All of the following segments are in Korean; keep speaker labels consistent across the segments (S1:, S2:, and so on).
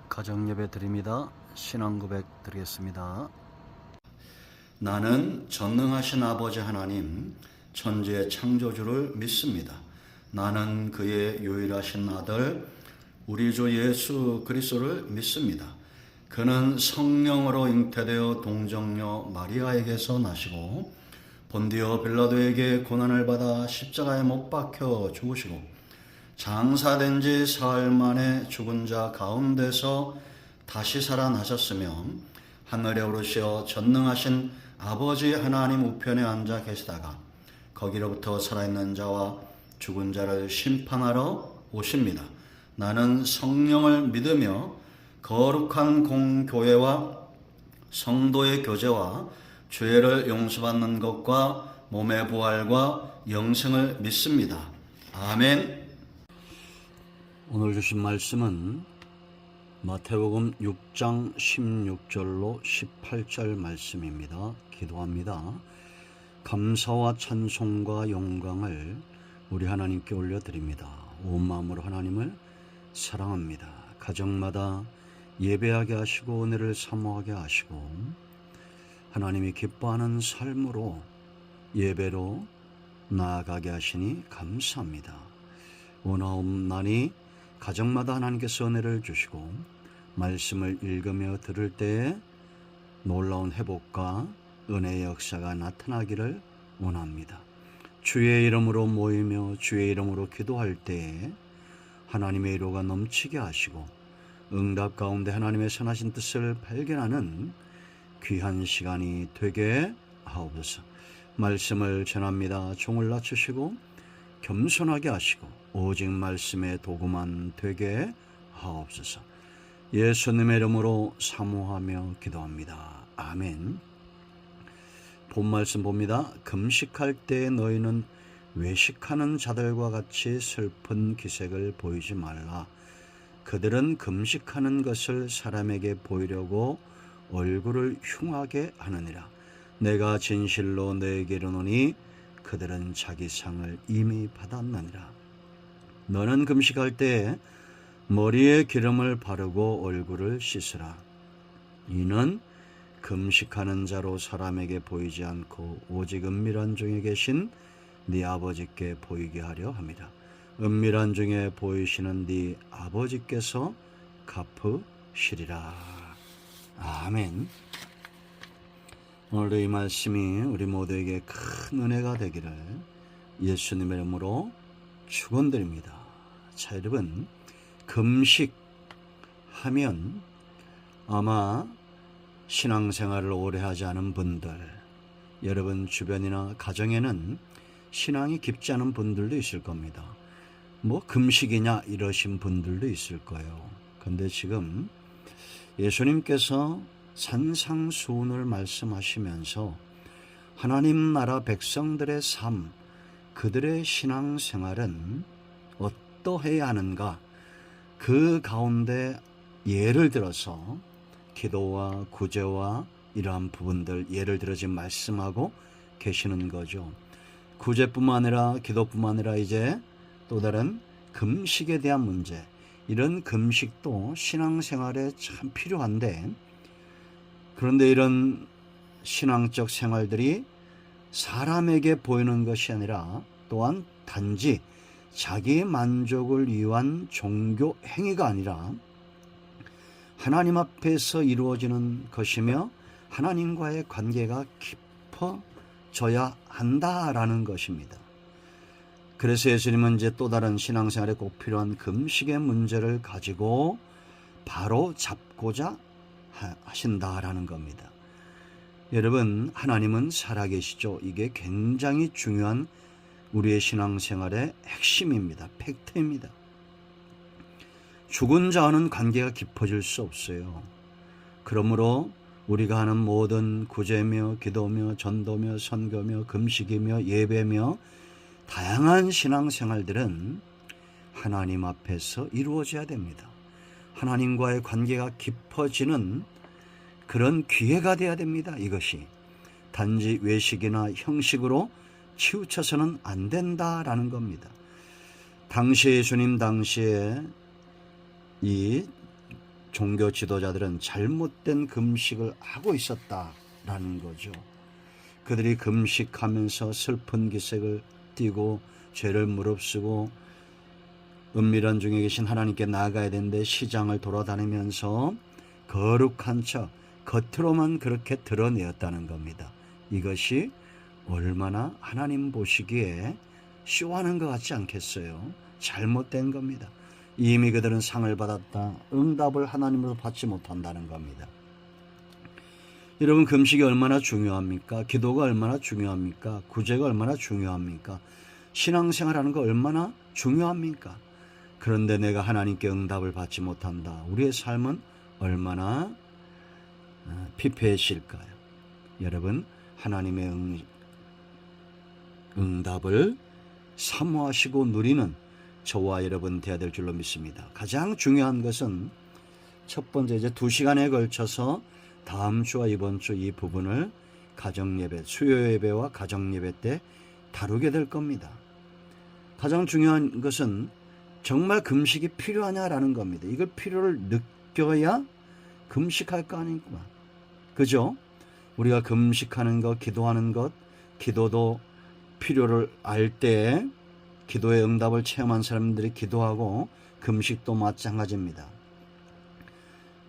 S1: 가정예배 드립니다. 신앙고백 드리겠습니다. 나는 전능하신 아버지 하나님, 천지의 창조주를 믿습니다. 나는 그의 유일하신 아들, 우리 주 예수 그리스도를 믿습니다. 그는 성령으로 잉태되어 동정녀 마리아에게서 나시고 본디오 빌라도에게 고난을 받아 십자가에 못 박혀 죽으시고 장사된 지 사흘 만에 죽은 자 가운데서 다시 살아나셨으며 하늘에 오르시어 전능하신 아버지 하나님 우편에 앉아 계시다가 거기로부터 살아있는 자와 죽은 자를 심판하러 오십니다. 나는 성령을 믿으며 거룩한 공교회와 성도의 교제와 죄를 용서받는 것과 몸의 부활과 영생을 믿습니다. 아멘. 오늘 주신 말씀은 마태복음 6장 16절로 18절 말씀입니다. 기도합니다. 감사와 찬송과 영광을 우리 하나님께 올려드립니다. 온 마음으로 하나님을 사랑합니다. 가정마다 예배하게 하시고 은혜를 사모하게 하시고 하나님이 기뻐하는 삶으로 예배로 나아가게 하시니 감사합니다. 오나옵나니 가정마다 하나님께서 은혜를 주시고 말씀을 읽으며 들을 때에 놀라운 회복과 은혜의 역사가 나타나기를 원합니다. 주의 이름으로 모이며 주의 이름으로 기도할 때에 하나님의 위로가 넘치게 하시고 응답 가운데 하나님의 선하신 뜻을 발견하는 귀한 시간이 되게 하옵소서. 말씀을 전합니다. 종을 낮추시고 겸손하게 하시고 오직 말씀의 도구만 되게 하옵소서. 예수님의 이름으로 사모하며 기도합니다. 아멘. 본 말씀 봅니다. 금식할 때 너희는 외식하는 자들과 같이 슬픈 기색을 보이지 말라. 그들은 금식하는 것을 사람에게 보이려고 얼굴을 흉하게 하느니라. 내가 진실로 너에게 이르노니 그들은 자기 상을 이미 받았느니라. 너는 금식할 때 머리에 기름을 바르고 얼굴을 씻으라. 이는 금식하는 자로 사람에게 보이지 않고 오직 은밀한 중에 계신 네 아버지께 보이게 하려 함이라. 은밀한 중에 보이시는 네 아버지께서 갚으시리라. 아멘. 오늘도 이 말씀이 우리 모두에게 큰 은혜가 되기를 예수님의 이름으로 축원드립니다. 자, 여러분, 금식하면 아마 신앙생활을 오래 하지 않은 분들, 여러분 주변이나 가정에는 신앙이 깊지 않은 분들도 있을 겁니다. 뭐 금식이냐 이러신 분들도 있을 거예요. 그런데 지금 예수님께서 산상수훈을 말씀하시면서 하나님 나라 백성들의 삶, 그들의 신앙생활은 어떠해야 하는가, 그 가운데 예를 들어서 기도와 구제와 이러한 부분들 예를 들어 지금 말씀하고 계시는 거죠. 구제뿐만 아니라 기도뿐만 아니라 이제 또 다른 금식에 대한 문제, 이런 금식도 신앙생활에 참 필요한데, 그런데 이런 신앙적 생활들이 사람에게 보이는 것이 아니라 또한 단지 자기 만족을 위한 종교 행위가 아니라 하나님 앞에서 이루어지는 것이며 하나님과의 관계가 깊어져야 한다라는 것입니다. 그래서 예수님은 이제 또 다른 신앙생활에 꼭 필요한 금식의 문제를 가지고 바로 잡고자 하신다라는 겁니다. 여러분, 하나님은 살아계시죠. 이게 굉장히 중요한 우리의 신앙생활의 핵심입니다. 팩트입니다. 죽은 자와는 관계가 깊어질 수 없어요. 그러므로 우리가 하는 모든 구제며 기도며 전도며 선교며 금식이며 예배며 다양한 신앙생활들은 하나님 앞에서 이루어져야 됩니다. 하나님과의 관계가 깊어지는 그런 기회가 되어야 됩니다. 이것이 단지 외식이나 형식으로 치우쳐서는 안 된다라는 겁니다. 당시 예수님 당시에 이 종교 지도자들은 잘못된 금식을 하고 있었다라는 거죠. 그들이 금식하면서 슬픈 기색을 띠고 죄를 무릅쓰고 은밀한 중에 계신 하나님께 나아가야 되는데 시장을 돌아다니면서 거룩한 척 겉으로만 그렇게 드러내었다는 겁니다. 이것이 얼마나 하나님 보시기에 쇼하는 것 같지 않겠어요? 잘못된 겁니다. 이미 그들은 상을 받았다. 응답을 하나님으로 받지 못한다는 겁니다. 여러분, 금식이 얼마나 중요합니까? 기도가 얼마나 중요합니까? 구제가 얼마나 중요합니까? 신앙생활하는 거 얼마나 중요합니까? 그런데 내가 하나님께 응답을 받지 못한다. 우리의 삶은 얼마나 피폐해질까요? 여러분, 하나님의 응답을 사모하시고 누리는 저와 여러분 되어야 될 줄로 믿습니다. 가장 중요한 것은 첫 번째, 이제 2시간에 걸쳐서 다음 주와 이번 주 이 부분을 가정예배, 수요예배와 가정예배 때 다루게 될 겁니다. 가장 중요한 것은 정말 금식이 필요하냐라는 겁니다. 이걸 필요를 느껴야 금식할 거 아니구나. 그죠? 우리가 금식하는 것, 기도하는 것, 기도도 필요를 알 때 기도의 응답을 체험한 사람들이 기도하고 금식도 마찬가지입니다.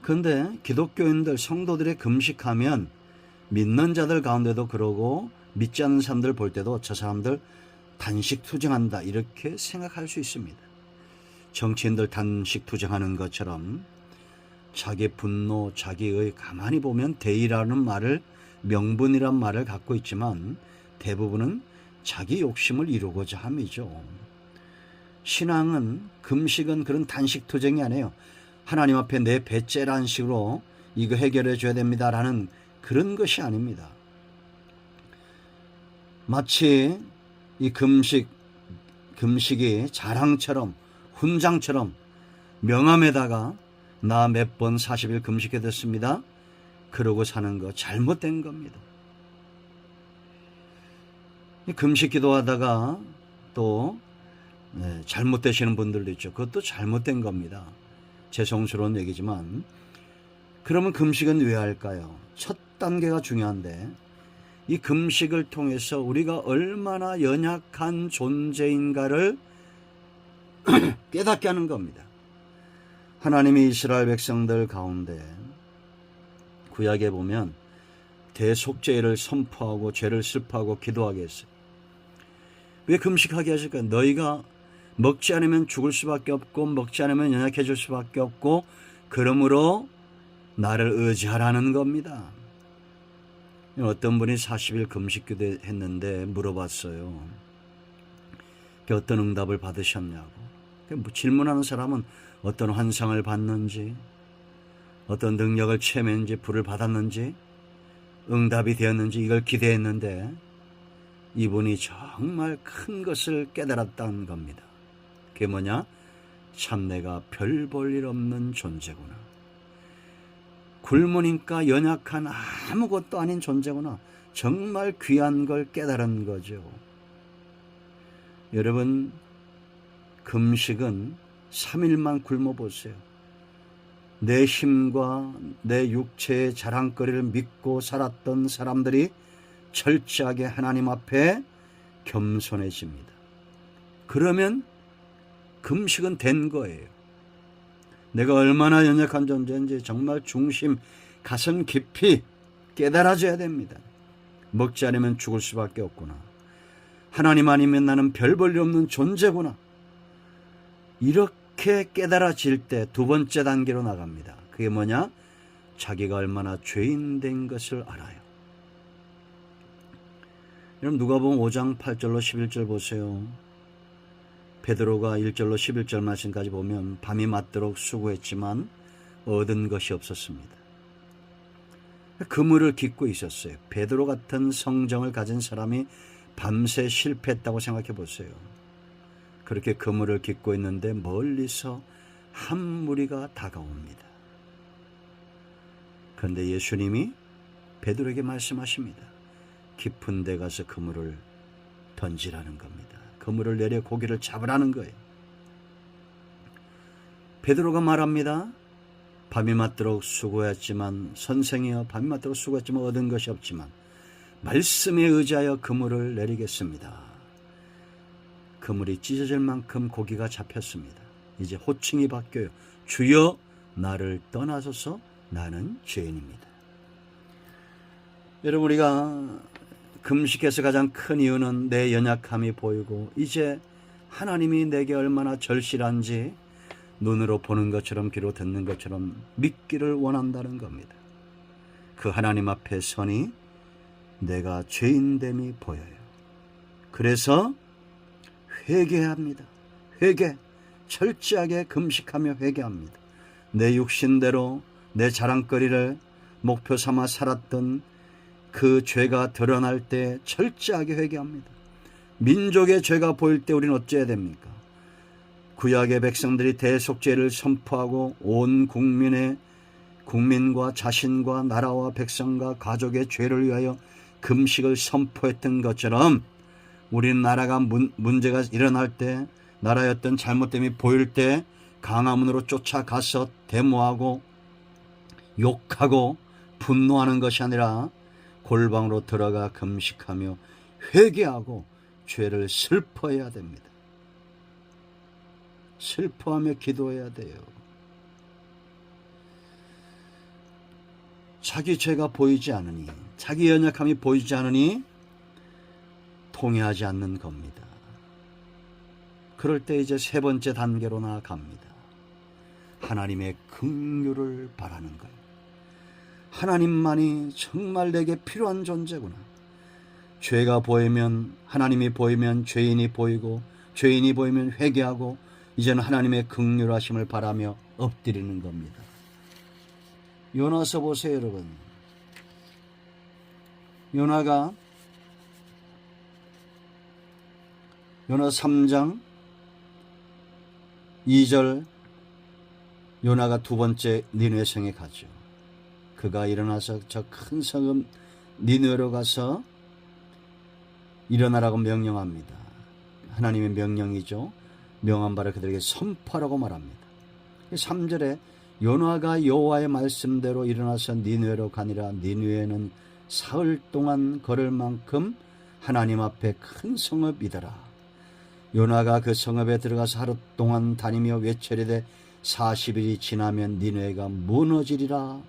S1: 그런데 기독교인들, 성도들의 금식하면 믿는 자들 가운데도 그러고 믿지 않는 사람들 볼 때도 저 사람들 단식 투쟁한다 이렇게 생각할 수 있습니다. 정치인들 단식 투쟁하는 것처럼 자기 분노, 자기의 가만히 보면 대의라는 말을, 명분이란 말을 갖고 있지만 대부분은 자기 욕심을 이루고자 함이죠. 신앙은, 금식은 그런 단식 투쟁이 아니에요. 하나님 앞에 내 배째라는 식으로 이거 해결해 줘야 됩니다라는 그런 것이 아닙니다. 마치 이 금식이 자랑처럼, 훈장처럼 명함에다가 나 몇 번 40일 금식해 됐습니다. 그러고 사는 거 잘못된 겁니다. 금식 기도하다가 또 잘못되시는 분들도 있죠. 그것도 잘못된 겁니다. 죄송스러운 얘기지만, 그러면 금식은 왜 할까요? 첫 단계가 중요한데, 이 금식을 통해서 우리가 얼마나 연약한 존재인가를 깨닫게 하는 겁니다. 하나님이 이스라엘 백성들 가운데 구약에 보면 대속죄를 선포하고 죄를 슬퍼하고 기도하게 했어요. 왜 금식하게 하실까요? 너희가 먹지 않으면 죽을 수밖에 없고 먹지 않으면 연약해질 수밖에 없고 그러므로 나를 의지하라는 겁니다. 어떤 분이 40일 금식 기도했는데 물어봤어요. 어떤 응답을 받으셨냐고. 질문하는 사람은 어떤 환상을 받는지, 어떤 능력을 체험했는지, 불을 받았는지, 응답이 되었는지 이걸 기대했는데 이분이 정말 큰 것을 깨달았다는 겁니다. 그게 뭐냐? 참 내가 별 볼 일 없는 존재구나. 굶으니까 연약한 아무것도 아닌 존재구나. 정말 귀한 걸 깨달은 거죠. 여러분, 금식은 3일만 굶어보세요. 내 힘과 내 육체의 자랑거리를 믿고 살았던 사람들이 철저하게 하나님 앞에 겸손해집니다. 그러면 금식은 된 거예요. 내가 얼마나 연약한 존재인지 정말 중심, 가슴 깊이 깨달아져야 됩니다. 먹지 않으면 죽을 수밖에 없구나. 하나님 아니면 나는 별 볼 일 없는 존재구나. 이렇게 깨달아질 때 두 번째 단계로 나갑니다. 그게 뭐냐? 자기가 얼마나 죄인 된 것을 알아요. 여러분, 누가복음 5장 8절로 11절 보세요. 베드로가 1절로 11절 말씀까지 보면 밤이 맞도록 수고했지만 얻은 것이 없었습니다. 그물을 깃고 있었어요. 베드로 같은 성정을 가진 사람이 밤새 실패했다고 생각해 보세요. 그렇게 그물을 깃고 있는데 멀리서 한 무리가 다가옵니다. 그런데 예수님이 베드로에게 말씀하십니다. 깊은 데 가서 그물을 던지라는 겁니다. 그물을 내려 고기를 잡으라는 거예요. 베드로가 말합니다. 밤이 맞도록 수고했지만 선생이여 밤이 맞도록 수고했지만 얻은 것이 없지만 말씀에 의지하여 그물을 내리겠습니다. 그물이 찢어질 만큼 고기가 잡혔습니다. 이제 호칭이 바뀌어요. 주여 나를 떠나소서 나는 죄인입니다. 여러분, 우리가 금식해서 가장 큰 이유는 내 연약함이 보이고 이제 하나님이 내게 얼마나 절실한지 눈으로 보는 것처럼 귀로 듣는 것처럼 믿기를 원한다는 겁니다. 그 하나님 앞에 서니 내가 죄인됨이 보여요. 그래서 회개합니다. 회개, 철저하게 금식하며 회개합니다. 내 육신대로 내 자랑거리를 목표 삼아 살았던 그 죄가 드러날 때 철저하게 회개합니다. 민족의 죄가 보일 때 우리는 어찌해야 됩니까? 구약의 백성들이 대속죄를 선포하고 온 국민과 자신과 나라와 백성과 가족의 죄를 위하여 금식을 선포했던 것처럼 우리는 나라가 문제가 일어날 때, 나라의 어떤 잘못됨이 보일 때 강화문으로 쫓아가서 데모하고 욕하고 분노하는 것이 아니라 골방으로 들어가 금식하며 회개하고 죄를 슬퍼해야 됩니다. 슬퍼하며 기도해야 돼요. 자기 죄가 보이지 않으니, 자기 연약함이 보이지 않으니 통해하지 않는 겁니다. 그럴 때 이제 세 번째 단계로 나아갑니다. 하나님의 긍휼을 바라는 거예요. 하나님만이 정말 내게 필요한 존재구나. 죄가 보이면, 하나님이 보이면 죄인이 보이고, 죄인이 보이면 회개하고, 이제는 하나님의 긍휼하심을 바라며 엎드리는 겁니다. 요나서 보세요, 여러분. 요나 3장 2절, 요나가 두 번째 니느웨 성에 가죠. 그가 일어나서 저 큰 성읍 니느웨로 가서 일어나라고 명령합니다. 하나님의 명령이죠. 명한 바를 그들에게 선포하라고 말합니다. 3절에 요나가 여호와의 말씀대로 일어나서 니느웨로 가니라. 니느웨는 사흘 동안 걸을 만큼 하나님 앞에 큰 성읍이더라. 요나가 그 성읍에 들어가서 하루 동안 다니며 외쳐리되 40일이 지나면 니느웨가 무너지리라.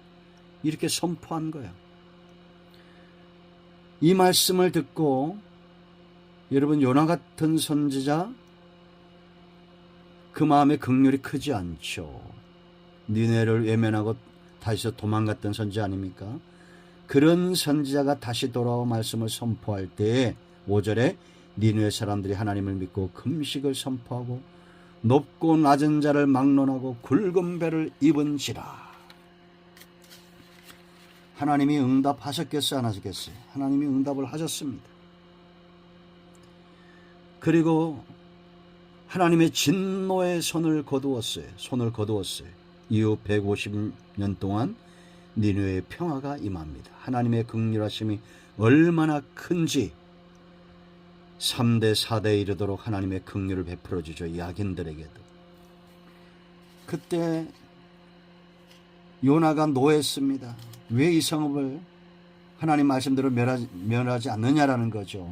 S1: 이렇게 선포한 거예요. 이 말씀을 듣고 여러분, 요나 같은 선지자, 그 마음의 긍휼이 크지 않죠. 니느웨를 외면하고 다시 도망갔던 선지자 아닙니까? 그런 선지자가 다시 돌아와 말씀을 선포할 때에 5절에 니느웨 사람들이 하나님을 믿고 금식을 선포하고 높고 낮은 자를 막론하고 굵은 배를 입은지라. 하나님이 응답하셨겠어요, 안 하셨겠어요? 하나님이 응답을 하셨습니다. 그리고 하나님의 진노의 손을 거두었어요. 이후 150년 동안 니느웨의 평화가 임합니다. 하나님의 긍휼하심이 얼마나 큰지 3대 4대에 이르도록 하나님의 긍휼을 베풀어 주죠. 야긴들에게도. 그때 요나가 노했습니다. 왜 이 성읍을 하나님 말씀대로 멸하지 않느냐라는 거죠.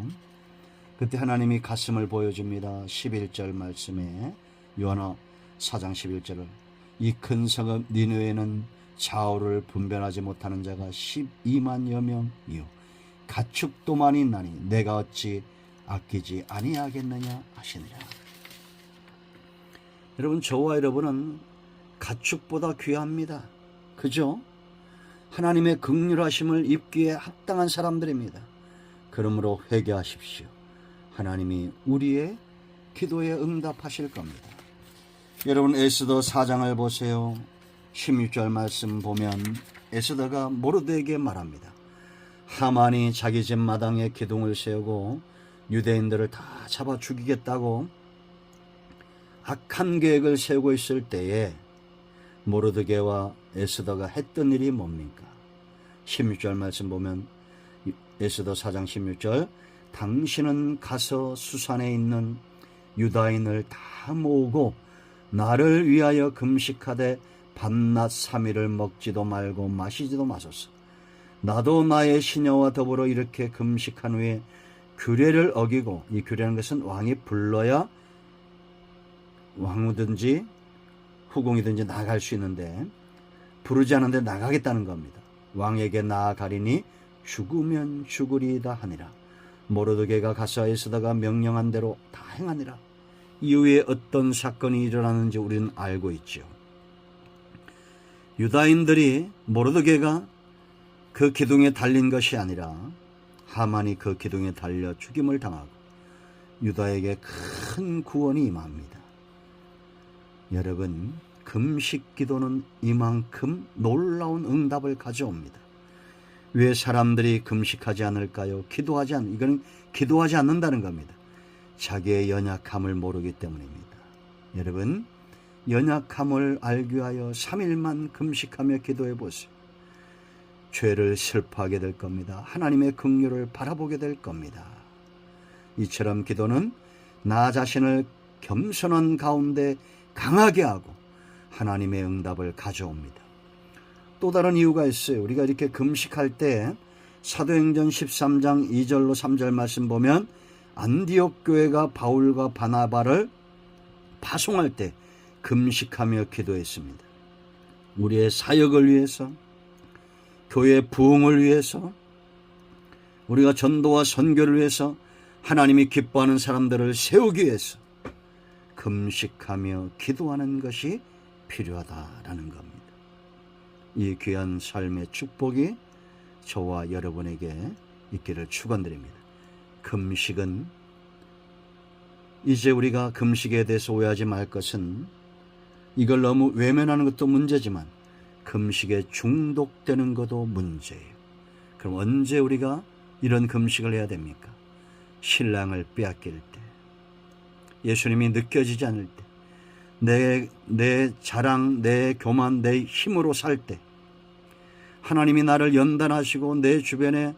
S1: 그때 하나님이 가슴을 보여줍니다. 11절 말씀에, 요나 4장 11절을, 이 큰 성읍 니느웨는 좌우를 분별하지 못하는 자가 12만여 명이요 가축도 많이 있나니 내가 어찌 아끼지 아니하겠느냐 하시니라. 여러분, 저와 여러분은 가축보다 귀합니다. 그죠? 하나님의 긍휼하심을 입기에 합당한 사람들입니다. 그러므로 회개하십시오. 하나님이 우리의 기도에 응답하실 겁니다. 여러분, 에스더 4장을 보세요. 16절 말씀 보면 에스더가 모르드에게 말합니다. 하만이 자기 집 마당에 기둥을 세우고 유대인들을 다 잡아 죽이겠다고 악한 계획을 세우고 있을 때에 모르드게와 에스더가 했던 일이 뭡니까? 16절 말씀 보면 에스더 4장 16절, 당신은 가서 수산에 있는 유다인을 다 모으고 나를 위하여 금식하되 밤낮 3일을 먹지도 말고 마시지도 마소서. 나도 나의 시녀와 더불어 이렇게 금식한 후에 규례를 어기고, 이 규례라는 것은 왕이 불러야 왕후든지 후궁이든지 나갈 수 있는데 부르지 않은데 나가겠다는 겁니다. 왕에게 나아가리니 죽으면 죽으리이다 하니라. 모르드게가 가서 에스더가 명령한 대로 다 행하니라. 이후에 어떤 사건이 일어나는지 우리는 알고 있죠. 유다인들이 모르드게가 그 기둥에 달린 것이 아니라 하만이 그 기둥에 달려 죽임을 당하고 유다에게 큰 구원이 임합니다. 여러분, 금식 기도는 이만큼 놀라운 응답을 가져옵니다. 왜 사람들이 금식하지 않을까요? 이거는 기도하지 않는다는 겁니다. 자기의 연약함을 모르기 때문입니다. 여러분, 연약함을 알기 위하여 3일만 금식하며 기도해 보세요. 죄를 슬퍼하게 될 겁니다. 하나님의 긍휼을 바라보게 될 겁니다. 이처럼 기도는 나 자신을 겸손한 가운데 강하게 하고 하나님의 응답을 가져옵니다. 또 다른 이유가 있어요. 우리가 이렇게 금식할 때 사도행전 13장 2절로 3절 말씀 보면 안디옥 교회가 바울과 바나바를 파송할 때 금식하며 기도했습니다. 우리의 사역을 위해서, 교회 부흥을 위해서, 우리가 전도와 선교를 위해서, 하나님이 기뻐하는 사람들을 세우기 위해서 금식하며 기도하는 것이 필요하다라는 겁니다. 이 귀한 삶의 축복이 저와 여러분에게 있기를 축원드립니다. 금식은, 이제 우리가 금식에 대해서 오해하지 말 것은, 이걸 너무 외면하는 것도 문제지만 금식에 중독되는 것도 문제예요. 그럼 언제 우리가 이런 금식을 해야 됩니까? 신랑을 빼앗길 때, 예수님이 느껴지지 않을 때, 내 자랑, 내 교만, 내 힘으로 살 때, 하나님이 나를 연단하시고 내 주변에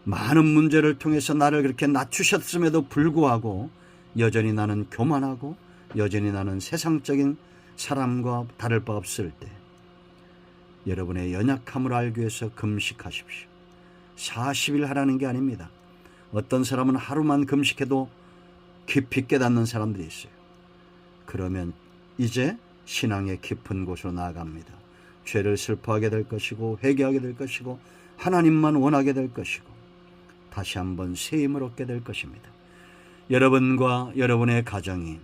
S1: 많은 문제를 통해서 나를 그렇게 낮추셨음에도 불구하고 여전히 나는 교만하고 여전히 나는 세상적인 사람과 다를 바 없을 때, 여러분의 연약함을 알기 위해서 금식하십시오. 40일 하라는 게 아닙니다. 어떤 사람은 하루만 금식해도 깊이 깨닫는 사람들이 있어요. 그러면 이제 신앙의 깊은 곳으로 나아갑니다. 죄를 슬퍼하게 될 것이고 회개하게 될 것이고 하나님만 원하게 될 것이고 다시 한번 새 힘을 얻게 될 것입니다. 여러분과 여러분의 가정이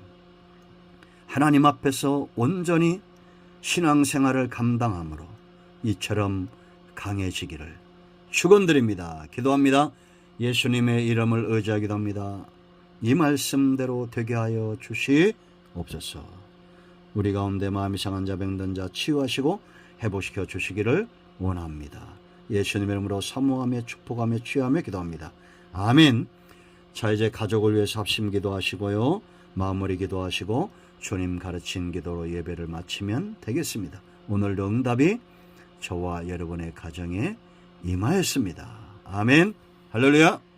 S1: 하나님 앞에서 온전히 신앙생활을 감당함으로 이처럼 강해지기를 축원드립니다. 기도합니다. 예수님의 이름을 의지하기도 합니다. 이 말씀대로 되게 하여 주시옵소서. 우리 가운데 마음이 상한 자, 병든 자 치유하시고 회복시켜 주시기를 원합니다. 예수님의 이름으로 사모하며 축복하며 취하며 기도합니다. 아멘. 자, 이제 가족을 위해서 합심 기도하시고요, 마무리 기도하시고 주님 가르친 기도로 예배를 마치면 되겠습니다. 오늘도 응답이 저와 여러분의 가정에 임하였습니다. 아멘. 할렐루야.